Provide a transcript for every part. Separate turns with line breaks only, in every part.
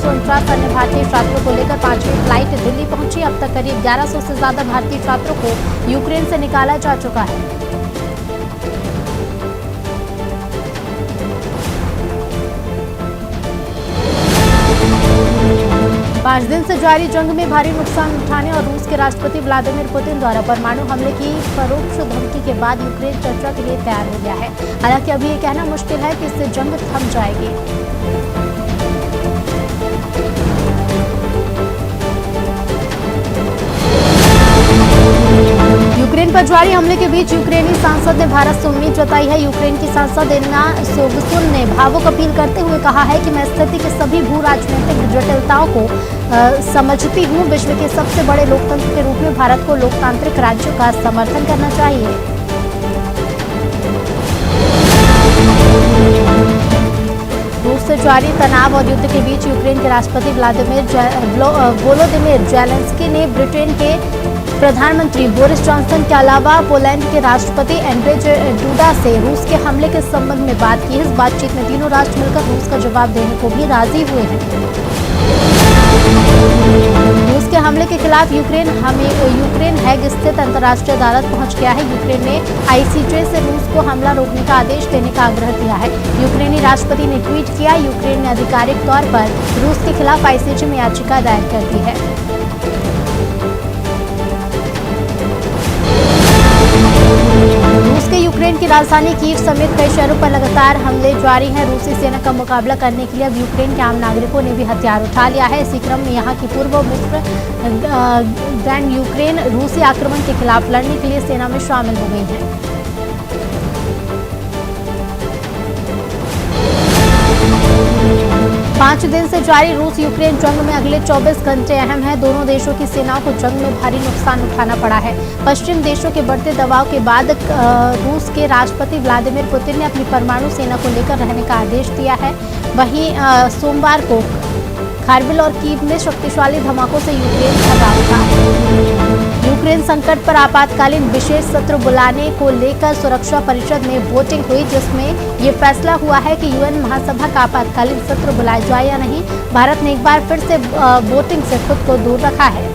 249 अन्य भारतीय छात्रों को लेकर 5वीं फ्लाइट दिल्ली पहुंची। अब तक करीब 1100 से ज्यादा भारतीय छात्रों को यूक्रेन से निकाला जा चुका है। 5 दिन से जारी जंग में भारी नुकसान उठाने और रूस के राष्ट्रपति व्लादिमीर पुतिन द्वारा परमाणु हमले की परोक्ष धमकी के बाद यूक्रेन चर्चा के लिए तैयार हो गया है। हालांकि अभी ये कहना मुश्किल है कि इससे जंग थम जाएगी। यूक्रेन पर जारी हमले के बीच यूक्रेनी सांसद ने भारत से उम्मीद जताई है। यूक्रेन की सांसद इरिना सोगसुन ने भावुक अपील करते हुए कहा है कि मैं स्थिति के सभी भू राजनीतिक जटिलताओं को समझती हूँ। विश्व के सबसे बड़े लोकतंत्र के रूप में भारत को लोकतांत्रिक राज्यों का समर्थन करना चाहिए। रूस से जारी तनाव और युद्ध के बीच यूक्रेन के राष्ट्रपति वोलोदिमीर जेलेंस्की ने ब्रिटेन के प्रधानमंत्री बोरिस जॉनसन के अलावा पोलैंड के राष्ट्रपति एंड्रेज डूडा से रूस के हमले के संबंध में बात की। इस बातचीत में तीनों राष्ट्र मिलकर रूस का जवाब देने को भी राजी हुए हैं। रूस के हमले के खिलाफ यूक्रेन हैग स्थित अंतर्राष्ट्रीय अदालत पहुंच गया है। यूक्रेन ने आईसीजे से रूस को हमला रोकने का आदेश देने का आग्रह किया है। यूक्रेनी राष्ट्रपति ने ट्वीट किया, यूक्रेन ने आधिकारिक तौर पर रूस के खिलाफ आईसीजे में याचिका दायर कर दी है। रूस के यूक्रेन की राजधानी कीव समेत कई शहरों पर लगातार हमले जारी हैं। रूसी सेना का मुकाबला करने के लिए अब यूक्रेन के आम नागरिकों ने भी हथियार उठा लिया है। इसी क्रम में यहां की पूर्व मित्र ग्रैंड यूक्रेन रूसी आक्रमण के खिलाफ लड़ने के लिए सेना में शामिल हो गई हैं। पांच दिन से जारी रूस यूक्रेन जंग में अगले 24 घंटे अहम है। दोनों देशों की सेनाओं को जंग में भारी नुकसान उठाना पड़ा है। पश्चिम देशों के बढ़ते दबाव के बाद रूस के राष्ट्रपति व्लादिमीर पुतिन ने अपनी परमाणु सेना को लेकर रहने का आदेश दिया है। वहीं सोमवार को खार्किव और कीव में शक्तिशाली धमाकों से यूक्रेन खबा था। यूक्रेन संकट पर आपातकालीन विशेष सत्र बुलाने को लेकर सुरक्षा परिषद में वोटिंग हुई, जिसमें ये फैसला हुआ है कि यूएन महासभा का आपातकालीन सत्र बुलाया जाए या नहीं। भारत ने एक बार फिर से वोटिंग से खुद को दूर रखा है।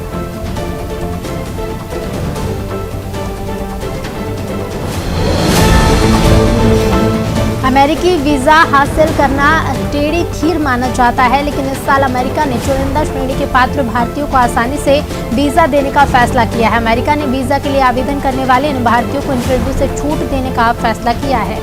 अमेरिकी वीजा हासिल करना टेढ़ी खीर माना जाता है, लेकिन इस साल अमेरिका ने चुनिंदा श्रेणी के पात्र भारतीयों को आसानी से वीजा देने का फैसला किया है। अमेरिका ने वीजा के लिए आवेदन करने वाले इन भारतीयों को इंटरव्यू से छूट देने का फैसला किया है।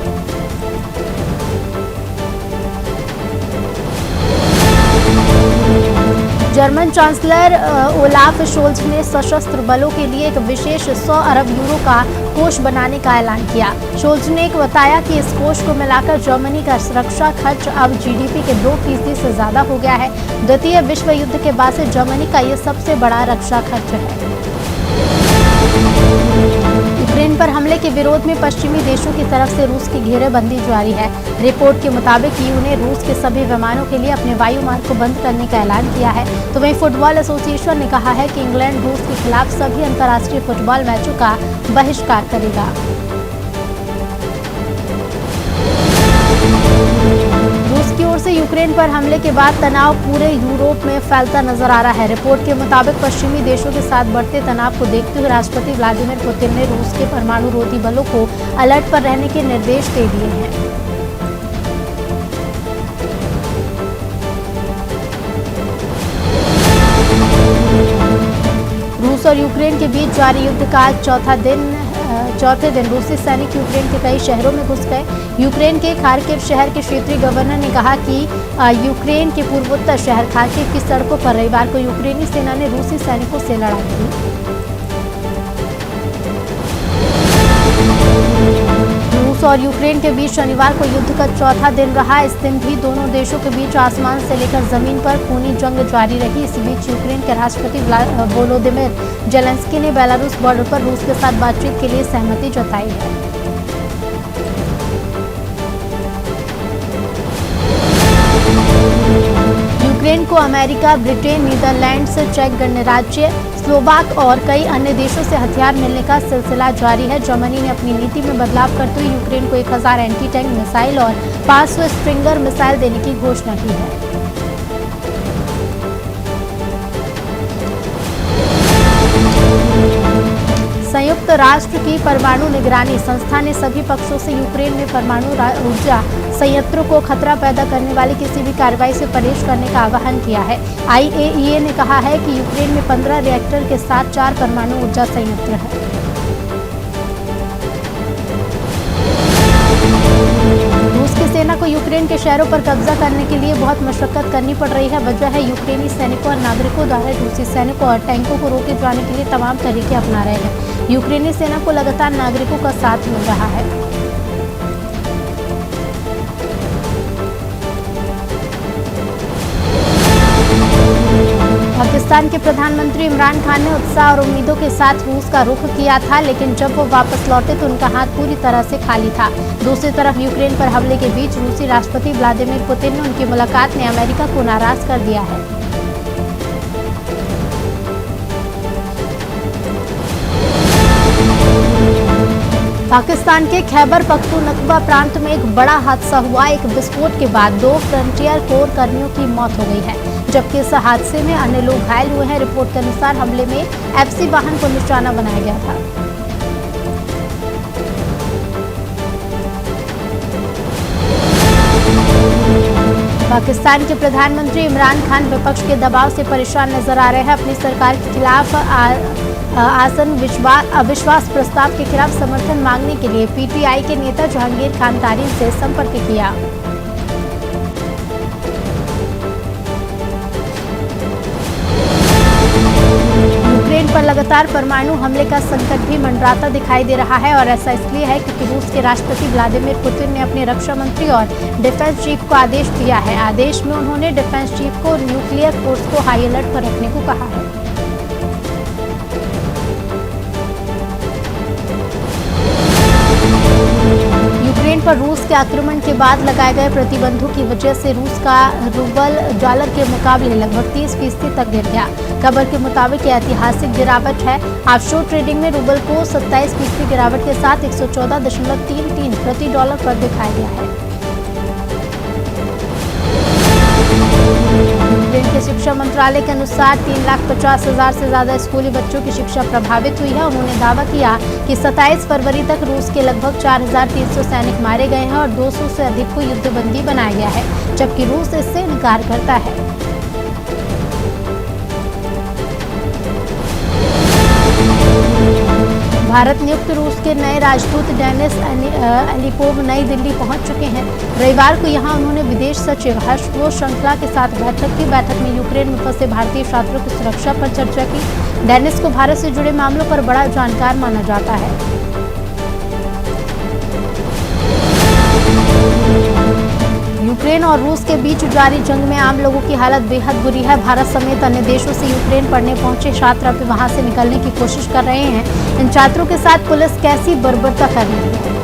जर्मन चांसलर ओलाफ शोल्ज ने सशस्त्र बलों के लिए एक विशेष 100 अरब यूरो का कोष बनाने का ऐलान किया। शोल्ज ने बताया कि इस कोष को मिलाकर जर्मनी का रक्षा खर्च अब जीडीपी के 2% से ज्यादा हो गया है। द्वितीय विश्व युद्ध के बाद से जर्मनी का ये सबसे बड़ा रक्षा खर्च है। यूक्रेन पर हमले के विरोध में पश्चिमी देशों की तरफ से रूस की घेरेबंदी जारी है। रिपोर्ट के मुताबिक ईयू ने रूस के सभी विमानों के लिए अपने वायु मार्ग को बंद करने का ऐलान किया है। तो वहीं फुटबॉल एसोसिएशन ने कहा है कि इंग्लैंड रूस के खिलाफ सभी अंतर्राष्ट्रीय फुटबॉल मैचों का बहिष्कार करेगा। रूस की ओर से यूक्रेन पर हमले के बाद तनाव पूरे यूरोप में फैलता नजर आ रहा है। रिपोर्ट के मुताबिक पश्चिमी देशों के साथ बढ़ते तनाव को देखते हुए राष्ट्रपति व्लादिमीर पुतिन ने रूस के परमाणु रोधी बलों को अलर्ट पर रहने के निर्देश दे दिए हैं। रूस और यूक्रेन के बीच जारी युद्ध का चौथे दिन रूसी सैनिक यूक्रेन के कई शहरों में घुस गए। यूक्रेन के खार्किव शहर के क्षेत्रीय गवर्नर ने कहा कि यूक्रेन के पूर्वोत्तर शहर खार्किव की सड़कों पर रविवार को यूक्रेनी सेना ने रूसी सैनिकों से लड़ाई की। रूस और यूक्रेन के बीच शनिवार को युद्ध का चौथा दिन रहा। इस दिन भी दोनों देशों के बीच आसमान से लेकर जमीन पर खूनी जंग जारी रही। इसी बीच यूक्रेन के राष्ट्रपति वोलोदिमीर जेलेंस्की ने बेलारूस बॉर्डर पर रूस के साथ बातचीत के लिए सहमति जताई है। यूक्रेन को अमेरिका, ब्रिटेन, नीदरलैंड्स, चेक गणराज्य, स्लोवाक और कई अन्य देशों से हथियार मिलने का सिलसिला जारी है। जर्मनी ने अपनी नीति में बदलाव करते हुए यूक्रेन को 1000 एंटी टैंक मिसाइल और 500 स्ट्रिंगर मिसाइल देने की घोषणा की है। राष्ट्र की परमाणु निगरानी संस्था ने सभी पक्षों से यूक्रेन में परमाणु ऊर्जा संयंत्रों को खतरा पैदा करने वाली किसी भी कार्रवाई से परहेज करने का आह्वान किया है। IAEA ने कहा है कि यूक्रेन में 15 रिएक्टर के साथ 4 परमाणु ऊर्जा संयंत्र हैं। रूस की सेना को यूक्रेन के शहरों पर कब्जा करने के लिए बहुत मशक्कत करनी पड़ रही है। वजह है यूक्रेनी सैनिकों और नागरिकों द्वारा रूसी सैनिकों और टैंकों को रोके जाने के लिए तमाम तरीके अपना रहे हैं। यूक्रेनी सेना को लगातार नागरिकों का साथ मिल रहा है। पाकिस्तान के प्रधानमंत्री इमरान खान ने उत्साह और उम्मीदों के साथ रूस का रुख किया था, लेकिन जब वो वापस लौटे तो उनका हाथ पूरी तरह से खाली था। दूसरी तरफ यूक्रेन पर हमले के बीच रूसी राष्ट्रपति व्लादिमीर पुतिन ने उनकी मुलाकात ने अमेरिका को नाराज कर दिया है। पाकिस्तान के खैबर पख्तूनख्वा प्रांत में एक बड़ा हादसा हुआ। एक विस्फोट के बाद 2 फ्रंटियर कोर कर्मियों की मौत हो गई है, जबकि इस हादसे में अन्य लोग घायल हुए हैं। रिपोर्ट के अनुसार हमले में FC वाहन को निशाना बनाया गया था। पाकिस्तान के प्रधानमंत्री इमरान खान विपक्ष के दबाव से परेशान नजर आ रहे हैं। अपनी सरकार के खिलाफ आसन अविश्वास प्रस्ताव के खिलाफ समर्थन मांगने के लिए PTI के नेता जहांगीर खान तारीन से संपर्क किया। यूक्रेन पर लगातार परमाणु हमले का संकट भी मंडराता दिखाई दे रहा है, और ऐसा इसलिए है क्योंकि रूस के राष्ट्रपति व्लादिमीर पुतिन ने अपने रक्षा मंत्री और डिफेंस चीफ को आदेश दिया है। आदेश में उन्होंने डिफेंस चीफ को न्यूक्लियर फोर्स को हाई अलर्ट पर रखने को कहा है। यूक्रेन पर रूस के आक्रमण के बाद लगाए गए प्रतिबंधों की वजह से रूस का रूबल डॉलर के मुकाबले लगभग 30% तक गिर गया। खबर के मुताबिक यह ऐतिहासिक गिरावट है। ऑफशोर ट्रेडिंग में रूबल को 27% गिरावट के साथ 114.33 प्रति डॉलर पर दिखाया गया है। यूक्रेन के शिक्षा मंत्रालय के अनुसार 3,50,000 से ज्यादा स्कूली बच्चों की शिक्षा प्रभावित हुई है। उन्होंने दावा किया कि 27 फरवरी तक रूस के लगभग 4,300 सैनिक मारे गए हैं और 200 से अधिक को युद्धबंदी बनाया गया है, जबकि रूस इससे इनकार करता है। भारत नियुक्त रूस के नए राजदूत डेनिस अलीपोव नई दिल्ली पहुंच चुके हैं। रविवार को यहां उन्होंने विदेश सचिव हर्ष श्रृंखला के साथ बैठक की। बैठक में यूक्रेन में फंसे भारतीय छात्रों की सुरक्षा पर चर्चा की। डेनिस को भारत से जुड़े मामलों पर बड़ा जानकार माना जाता है। यूक्रेन और रूस के बीच जारी जंग में आम लोगों की हालत बेहद बुरी है। भारत समेत अन्य देशों से यूक्रेन पढ़ने पहुंचे छात्र अब वहां से निकलने की कोशिश कर रहे हैं। इन छात्रों के साथ पुलिस कैसी बर्बरता कर रही है।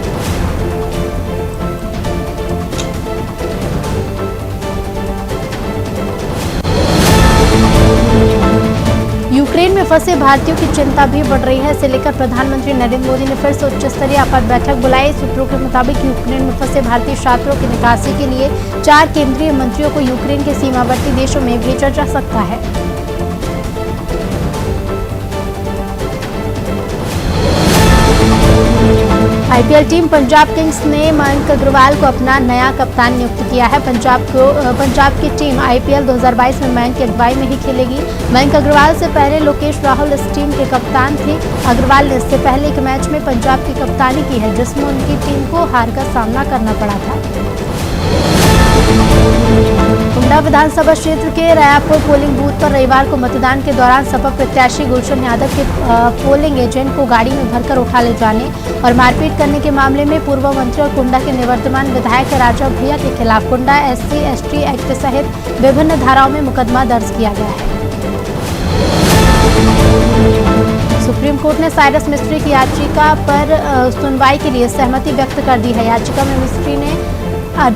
यूक्रेन में फंसे भारतीयों की चिंता भी बढ़ रही है। इसे लेकर प्रधानमंत्री नरेंद्र मोदी ने फिर से उच्च स्तरीय आपात बैठक बुलाई। सूत्रों के मुताबिक यूक्रेन में फंसे भारतीय छात्रों की निकासी के लिए 4 केंद्रीय मंत्रियों को यूक्रेन के सीमावर्ती देशों में भेजा जा सकता है। IPL टीम पंजाब किंग्स ने मयंक अग्रवाल को अपना नया कप्तान नियुक्त किया है। पंजाब की टीम IPL 2022 में मयंक की अगुवाई में ही खेलेगी। मयंक अग्रवाल से पहले लोकेश राहुल इस टीम के कप्तान थे। अग्रवाल ने इससे पहले एक मैच में पंजाब की कप्तानी की है, जिसमें उनकी टीम को हार का सामना करना पड़ा था। कुंडा विधानसभा क्षेत्र के रयापुर पोलिंग बूथ पर रविवार को मतदान के दौरान सपा प्रत्याशी गुलशन यादव के पोलिंग एजेंट को गाड़ी में भरकर उठा ले जाने और मारपीट करने के मामले में पूर्व मंत्री और कुंडा के निवर्तमान विधायक राजा भैया के खिलाफ कुंडा SC/ST एक्ट सहित विभिन्न धाराओं में मुकदमा दर्ज किया गया है। सुप्रीम कोर्ट ने साइरस मिस्त्री की याचिका पर सुनवाई के लिए सहमति व्यक्त कर दी है। याचिका में मिस्त्री ने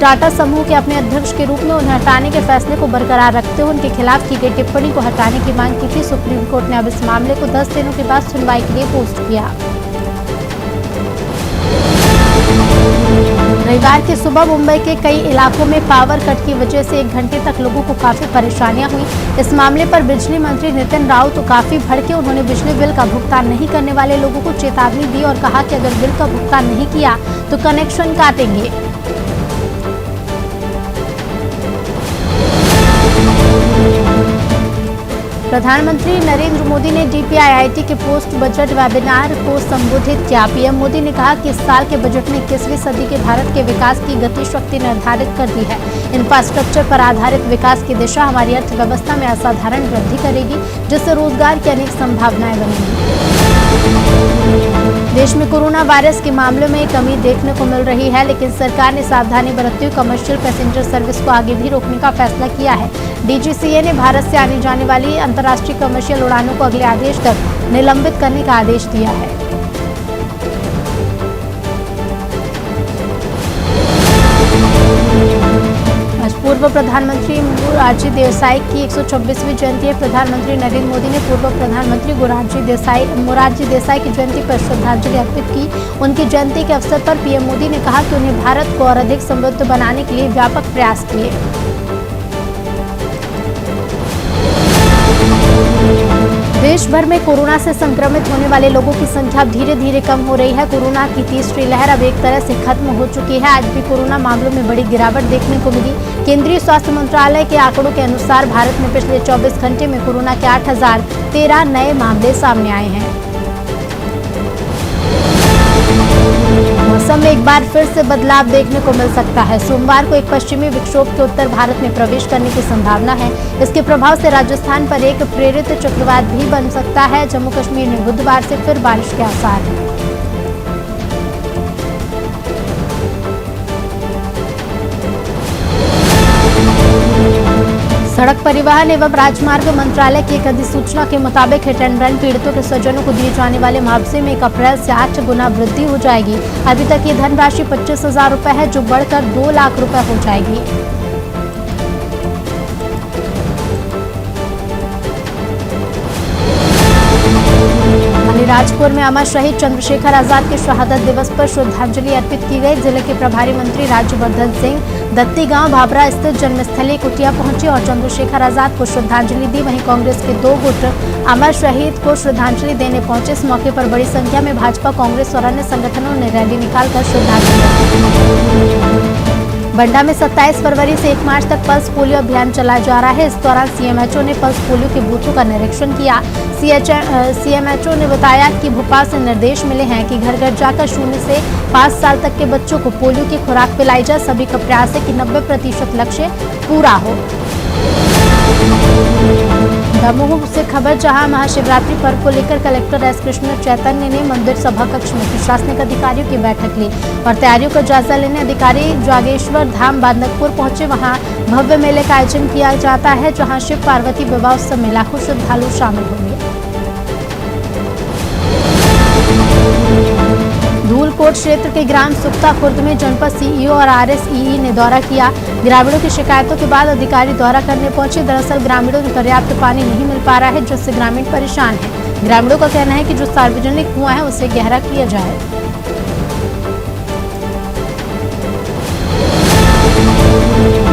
टाटा समूह के अपने अध्यक्ष के रूप में उन्हें हटाने के फैसले को बरकरार रखते हुए उनके खिलाफ की गई टिप्पणी को हटाने की मांग की थी। सुप्रीम कोर्ट ने अब इस मामले को 10 दिनों के बाद सुनवाई के लिए पोस्ट किया। रविवार की सुबह मुंबई के कई इलाकों में पावर कट की वजह से 1 घंटे तक लोगों को काफी परेशानियां हुई। इस मामले पर बिजली मंत्री नितिन राउत तो काफी भड़के। उन्होंने बिजली बिल का भुगतान नहीं करने वाले लोगों को चेतावनी दी और कहा कि अगर बिल का भुगतान नहीं किया तो कनेक्शन काटेंगे। प्रधानमंत्री नरेंद्र मोदी ने DPIIT के पोस्ट बजट वेबिनार को संबोधित किया। पीएम मोदी ने कहा कि इस साल के बजट ने 21वीं सदी के भारत के विकास की गति शक्ति निर्धारित कर दी है। इंफ्रास्ट्रक्चर पर आधारित विकास की दिशा हमारी अर्थव्यवस्था में असाधारण वृद्धि करेगी, जिससे रोजगार की अनेक संभावनाएं बनेंगी। देश में कोरोना वायरस के मामलों में कमी देखने को मिल रही है, लेकिन सरकार ने सावधानी बरतते हुए कमर्शियल पैसेंजर सर्विस को आगे भी रोकने का फैसला किया है। DGCA ने भारत से आने जाने वाली अंतर्राष्ट्रीय कमर्शियल उड़ानों को अगले आदेश तक निलंबित करने का आदेश दिया है। आज पूर्व प्रधानमंत्री मोरारजी देसाई की 126वीं जयंती है। प्रधानमंत्री नरेंद्र मोदी ने पूर्व प्रधानमंत्री मोरारजी देसाई की जयंती पर श्रद्धांजलि अर्पित की। उनकी जयंती के अवसर पर पीएम मोदी ने कहा कि उन्हें भारत को और अधिक समृद्ध बनाने के लिए व्यापक प्रयास किए। देश भर में कोरोना से संक्रमित होने वाले लोगों की संख्या धीरे धीरे कम हो रही है। कोरोना की तीसरी लहर अब एक तरह से खत्म हो चुकी है। आज भी कोरोना मामलों में बड़ी गिरावट देखने को मिली। केंद्रीय स्वास्थ्य मंत्रालय के आंकड़ों के अनुसार भारत में पिछले 24 घंटे में कोरोना के 8013 नए मामले सामने आए हैं। मौसम में एक बार फिर से बदलाव देखने को मिल सकता है। सोमवार को एक पश्चिमी विक्षोभ के उत्तर भारत में प्रवेश करने की संभावना है। इसके प्रभाव से राजस्थान पर एक प्रेरित चक्रवात भी बन सकता है। जम्मू कश्मीर में बुधवार से फिर बारिश के आसार हैं। सड़क परिवहन एवं राजमार्ग मंत्रालय की एक अधिसूचना के मुताबिक हिट एंड रन पीड़ितों के स्वजनों को दिए जाने वाले मुआवजे में 1 अप्रैल से 8 गुना वृद्धि हो जाएगी। अभी तक ये धनराशि 25,000 रुपए है, जो बढ़कर 2 लाख रुपए हो जाएगी। अलीराजपुर में अमर शहीद चंद्रशेखर आजाद के शहादत दिवस पर श्रद्धांजलि अर्पित की गई। जिले के प्रभारी मंत्री राज्यवर्धन सिंह दत्ती गांव भाभरा स्थित जन्मस्थली कुटिया पहुंचे और चंद्रशेखर आजाद को श्रद्धांजलि दी। वहीं कांग्रेस के 2 गुट अमर शहीद को श्रद्धांजलि देने पहुंचे। इस मौके पर बड़ी संख्या में भाजपा, कांग्रेस और अन्य संगठनों ने रैली निकालकर श्रद्धांजलि। बंडा में 27 फरवरी से 1 मार्च तक पल्स पोलियो अभियान चलाया जा रहा है। इस दौरान CMHO ने पल्स पोलियो के बूथों का निरीक्षण किया। CMHO ने बताया कि भोपाल से निर्देश मिले हैं कि घर घर जाकर 0 से 5 साल तक के बच्चों को पोलियो की खुराक पिलाई जाए। सभी का प्रयास है कि 90% लक्ष्य पूरा हो। दमोह से खबर, जहां महाशिवरात्रि पर्व को लेकर कलेक्टर S कृष्ण चैतन्य ने मंदिर सभा कक्ष में प्रशासनिक अधिकारियों की बैठक ली और तैयारियों का जायजा लेने अधिकारी जागेश्वर धाम बांदकपुर पहुंचे। वहां भव्य मेले का आयोजन किया जाता है, जहां शिव पार्वती विवाह उत्सव में लाखों श्रद्धालु शामिल होंगे। धूलकोट क्षेत्र के ग्राम सुक्ता खुर्द में जनपद CEO और RSEE ने दौरा किया। ग्रामीणों की शिकायतों के बाद अधिकारी दौरा करने पहुंचे। दरअसल ग्रामीणों को पर्याप्त पानी नहीं मिल पा रहा है, जिससे ग्रामीण परेशान हैं। ग्रामीणों का कहना है कि जो सार्वजनिक कुआं है उसे गहरा किया जाए।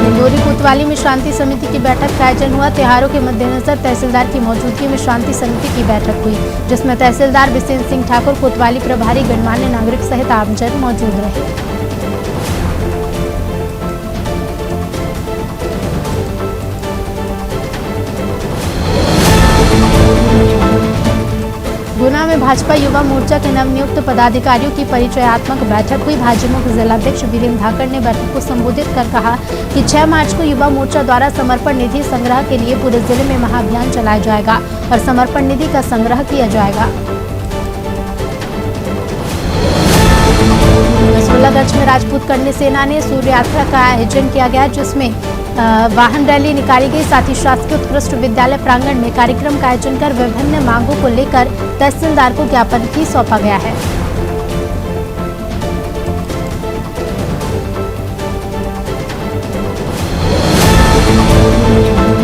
इंदौरी कोतवाली में शांति समिति की बैठक का आयोजन हुआ। त्योहारों के मद्देनजर तहसीलदार की मौजूदगी में शांति समिति की बैठक हुई, जिसमें तहसीलदार बिसेन सिंह ठाकुर, कोतवाली प्रभारी, गणमान्य नागरिक सहित आमजन मौजूद रहे। गुना में भाजपा युवा मोर्चा के नवनियुक्त पदाधिकारियों की परिचयात्मक बैठक हुई। भाजपा के जिलाध्यक्ष वीरेंद्र धाकड़ ने बैठक को संबोधित कर कहा कि 6 मार्च को युवा मोर्चा द्वारा समर्पण निधि संग्रह के लिए पूरे जिले में महाअभियान चलाया जाएगा और समर्पण निधि का संग्रह किया जाएगा। रसूलगंज में राजपूत कन्या सेना ने सूर्य यात्रा का आयोजन किया गया, जिसमें वाहन रैली निकाली गई। साथ ही शासकीय उत्कृष्ट विद्यालय प्रांगण में कार्यक्रम का आयोजन कर विभिन्न मांगों को लेकर तहसीलदार को ज्ञापन भी सौंपा गया है।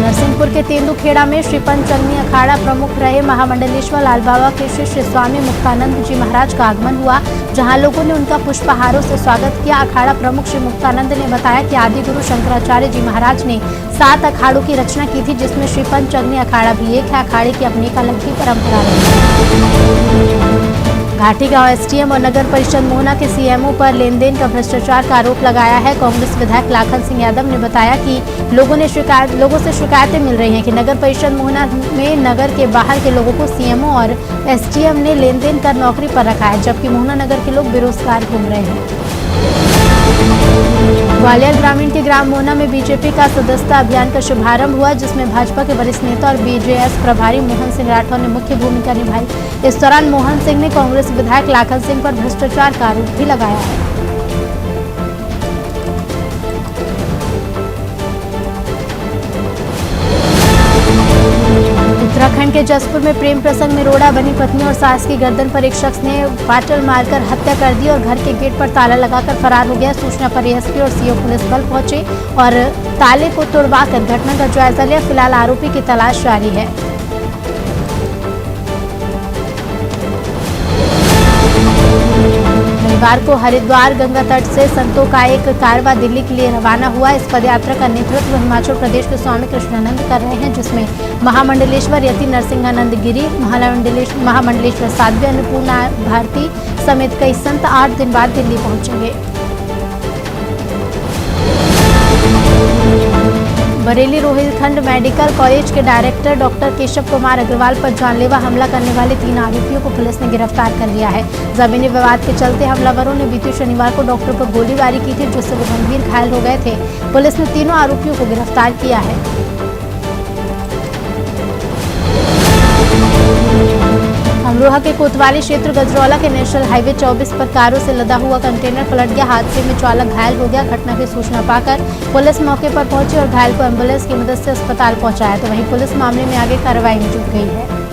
नरसिंहपुर के तेंदुखेड़ा खेड़ा में श्री पंचचंगनी अखाड़ा प्रमुख रहे महामंडलेश्वर लाल बाबा के शिष्य स्वामी मुक्तानंद जी महाराज का आगमन हुआ, जहां लोगों ने उनका पुष्पहारों से स्वागत किया। अखाड़ा प्रमुख श्री मुक्तानंद ने बताया कि आदि गुरु शंकराचार्य जी महाराज ने 7 अखाड़ों की रचना की थी, जिसमें श्री पंचचंगनी अखाड़ा भी एक है। अखाड़े की अपनी एक अलग ही परंपरा रही। घाटी गांव एसडीएम और नगर परिषद मोहना के सीएमओ पर लेन देन का भ्रष्टाचार का आरोप लगाया है। कांग्रेस विधायक लाखन सिंह यादव ने बताया कि लोगों से शिकायतें मिल रही हैं कि नगर परिषद मोहना में नगर के बाहर के लोगों को सीएमओ और एसडीएम ने लेन देन कर नौकरी पर रखा है, जबकि मोहना नगर के लोग बेरोजगार घूम रहे हैं। ग्वालियर ग्रामीण के ग्राम मोहना में बीजेपी का सदस्यता अभियान का शुभारंभ हुआ, जिसमें भाजपा के वरिष्ठ नेता और बीजेएस प्रभारी मोहन सिंह राठौर ने मुख्य भूमिका निभाई। इस दौरान मोहन सिंह ने कांग्रेस विधायक लाखन सिंह पर भ्रष्टाचार का आरोप भी लगाया है। उत्तराखंड के जसपुर में प्रेम प्रसंग में रोड़ा बनी पत्नी और सास की गर्दन पर एक शख्स ने वाटर मारकर हत्या कर दी और घर के गेट पर ताला लगाकर फरार हो गया। सूचना पर एएसपी और सीओ पुलिस बल पहुंचे और ताले को तोड़वाकर घटना का जायजा लिया। फिलहाल आरोपी की तलाश जारी है। रविवार को हरिद्वार गंगा तट से संतों का एक कारवां दिल्ली के लिए रवाना हुआ। इस पदयात्रा का नेतृत्व हिमाचल प्रदेश के स्वामी कृष्णानंद कर रहे हैं, जिसमें महामंडलेश्वर यति नरसिंहानंद गिरी, महामंडलेश्वर साध्वी अन्नपूर्णा भारती समेत कई संत 8 दिन बाद दिल्ली पहुंचेंगे। बरेली रोहिलखंड मेडिकल कॉलेज के डायरेक्टर डॉक्टर केशव कुमार अग्रवाल पर जानलेवा हमला करने वाले 3 आरोपियों को पुलिस ने गिरफ्तार कर लिया है। जमीनी विवाद के चलते हमलावरों ने बीते शनिवार को डॉक्टर पर गोलीबारी की थी, जिससे वो गंभीर घायल हो गए थे। पुलिस ने तीनों आरोपियों को गिरफ्तार किया है। अमरोहा के कोतवाली क्षेत्र गजरौला के नेशनल हाईवे 24 पर कारों से लदा हुआ कंटेनर पलट गया। हादसे में चालक घायल हो गया। घटना की सूचना पाकर पुलिस मौके पर पहुंची और घायल को एम्बुलेंस की मदद से अस्पताल पहुंचाया, तो वहीं पुलिस मामले में आगे कार्रवाई में जुट गई है।